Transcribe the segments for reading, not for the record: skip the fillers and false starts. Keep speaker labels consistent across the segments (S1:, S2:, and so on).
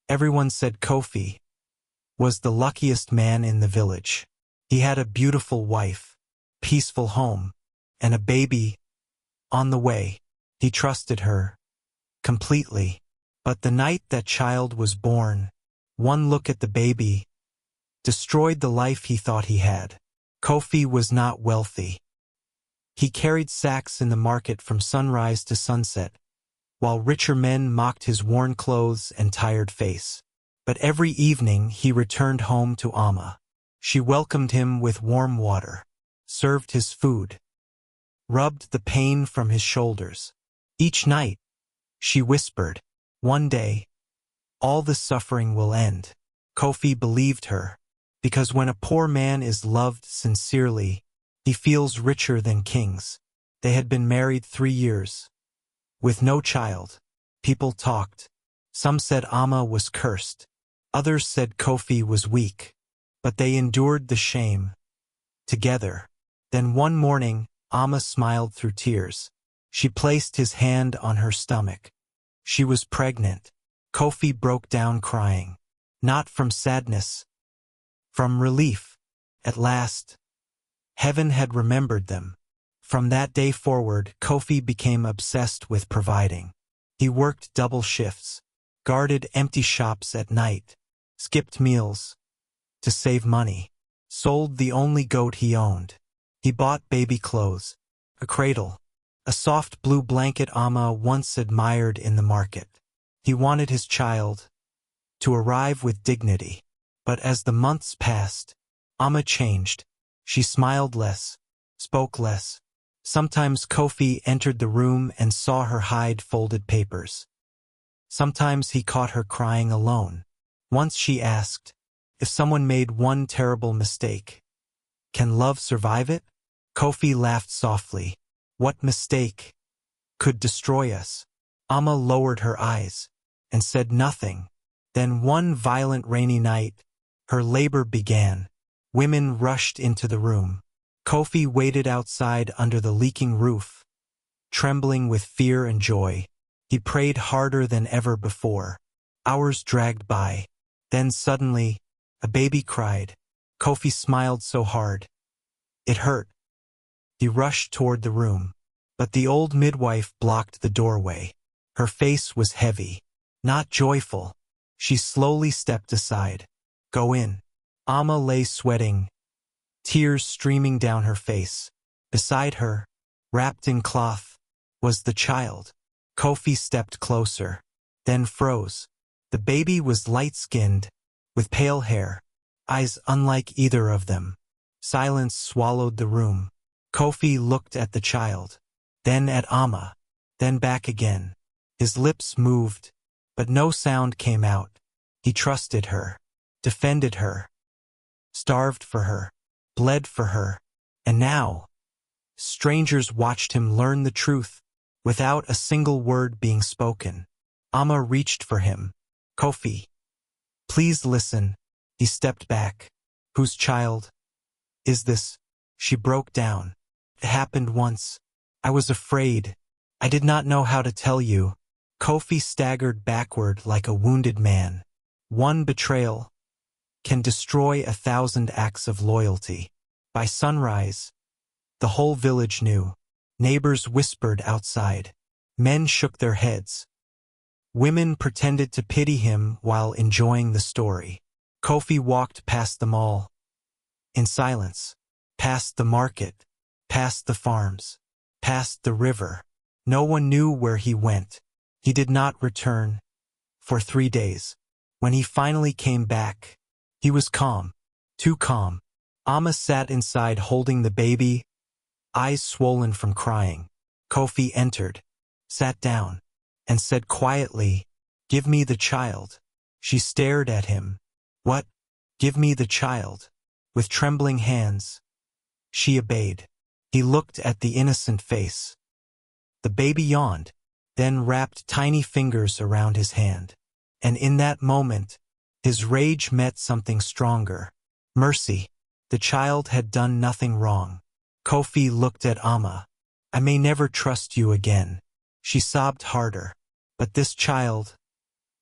S1: Everyone said Kofi was the luckiest man in the village. He had a beautiful wife, peaceful home, and a baby on the way. He trusted her completely. But the night that child was born, one look at the baby destroyed the life he thought he had. Kofi was not wealthy. He carried sacks in the market from sunrise to sunset, while richer men mocked his worn clothes and tired face. But every evening he returned home to Amma. She welcomed him with warm water, served his food, rubbed the pain from his shoulders. Each night, she whispered, "One day, all the suffering will end." Kofi believed her, because when a poor man is loved sincerely, he feels richer than kings. They had been married 3 years, with no child. People talked. Some said Amma was cursed. Others said Kofi was weak. But they endured the shame together. Then one morning, Amma smiled through tears. She placed his hand on her stomach. She was pregnant. Kofi broke down crying. Not from sadness, from relief. At last, heaven had remembered them. From that day forward, Kofi became obsessed with providing. He worked double shifts, guarded empty shops at night, skipped meals to save money, sold the only goat he owned. He bought baby clothes, a cradle, a soft blue blanket Amma once admired in the market. He wanted his child to arrive with dignity. But as the months passed, Amma changed. She smiled less, spoke less. Sometimes Kofi entered the room and saw her hide folded papers. Sometimes he caught her crying alone. Once she asked, "If someone made one terrible mistake, can love survive it?" Kofi laughed softly. "What mistake could destroy us?" Amma lowered her eyes and said nothing. Then one violent rainy night, her labor began. Women rushed into the room. Kofi waited outside under the leaking roof, trembling with fear and joy. He prayed harder than ever before. Hours dragged by. Then suddenly, a baby cried. Kofi smiled so hard. It hurt. He rushed toward the room. But the old midwife blocked the doorway. Her face was heavy, not joyful. She slowly stepped aside. "Go in." Amma lay sweating, tears streaming down her face. Beside her, wrapped in cloth, was the child. Kofi stepped closer, then froze. The baby was light-skinned, with pale hair, eyes unlike either of them. Silence swallowed the room. Kofi looked at the child, then at Amma, then back again. His lips moved, but no sound came out. He trusted her, defended her, starved for her, bled for her. And now, strangers watched him learn the truth, without a single word being spoken. Amma reached for him. "Kofi, please listen." He stepped back. "Whose child is this?" She broke down. "It happened once. I was afraid. I did not know how to tell you." Kofi staggered backward like a wounded man. One betrayal can destroy 1,000 acts of loyalty. By sunrise, the whole village knew. Neighbors whispered outside. Men shook their heads. Women pretended to pity him while enjoying the story. Kofi walked past them all, in silence, past the market, past the farms, past the river. No one knew where he went. He did not return for 3 days. When he finally came back, he was calm, too calm. Amma sat inside holding the baby, eyes swollen from crying. Kofi entered, sat down, and said quietly, "Give me the child." She stared at him. "What? Give me the child." With trembling hands, she obeyed. He looked at the innocent face. The baby yawned, then wrapped tiny fingers around his hand. And in that moment, his rage met something stronger. Mercy. The child had done nothing wrong. Kofi looked at Amma. "I may never trust you again." She sobbed harder. "But this child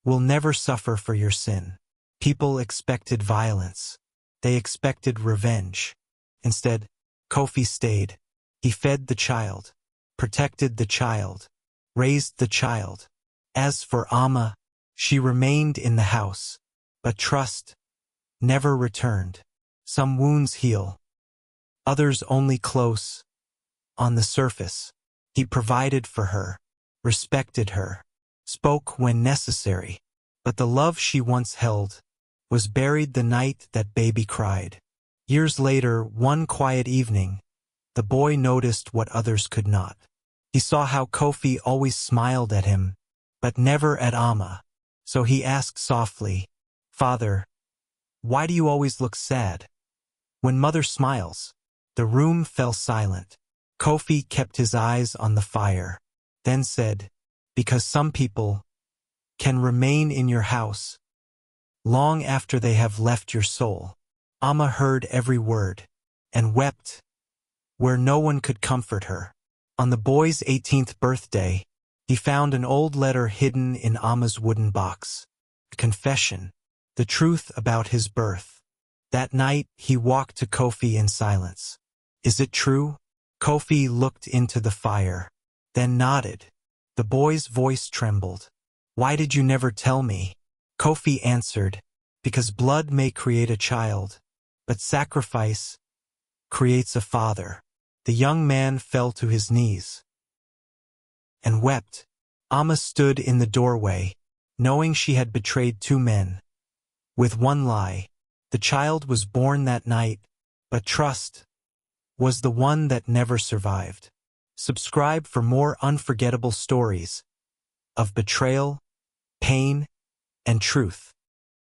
S1: will never suffer for your sin. People expected violence. They expected revenge. Instead, Kofi stayed. He fed the child, protected the child, raised the child. As for Amma, she remained in the house, but trust never returned. Some wounds heal, others only close. On the surface, he provided for her, respected her, spoke when necessary, but the love she once held was buried the night that baby cried. Years later, one quiet evening, the boy noticed what others could not. He saw how Kofi always smiled at him, but never at Amma. So he asked softly, "Father, why do you always look sad?" When mother smiles, the room fell silent. Kofi kept his eyes on the fire, then said, "Because some people can remain in your house long after they have left your soul." Amma heard every word and wept where no one could comfort her. On the boy's 18th birthday, he found an old letter hidden in Amma's wooden box. A confession, the truth about his birth. That night, he walked to Kofi in silence. "Is it true?" Kofi looked into the fire, then nodded. The boy's voice trembled. "Why did you never tell me?" Kofi answered, "Because blood may create a child, but sacrifice creates a father." The young man fell to his knees and wept. Amma stood in the doorway, knowing she had betrayed two men. With one lie, the child was born that night, but trust was the one that never survived. Subscribe for more unforgettable stories of betrayal, pain, and truth.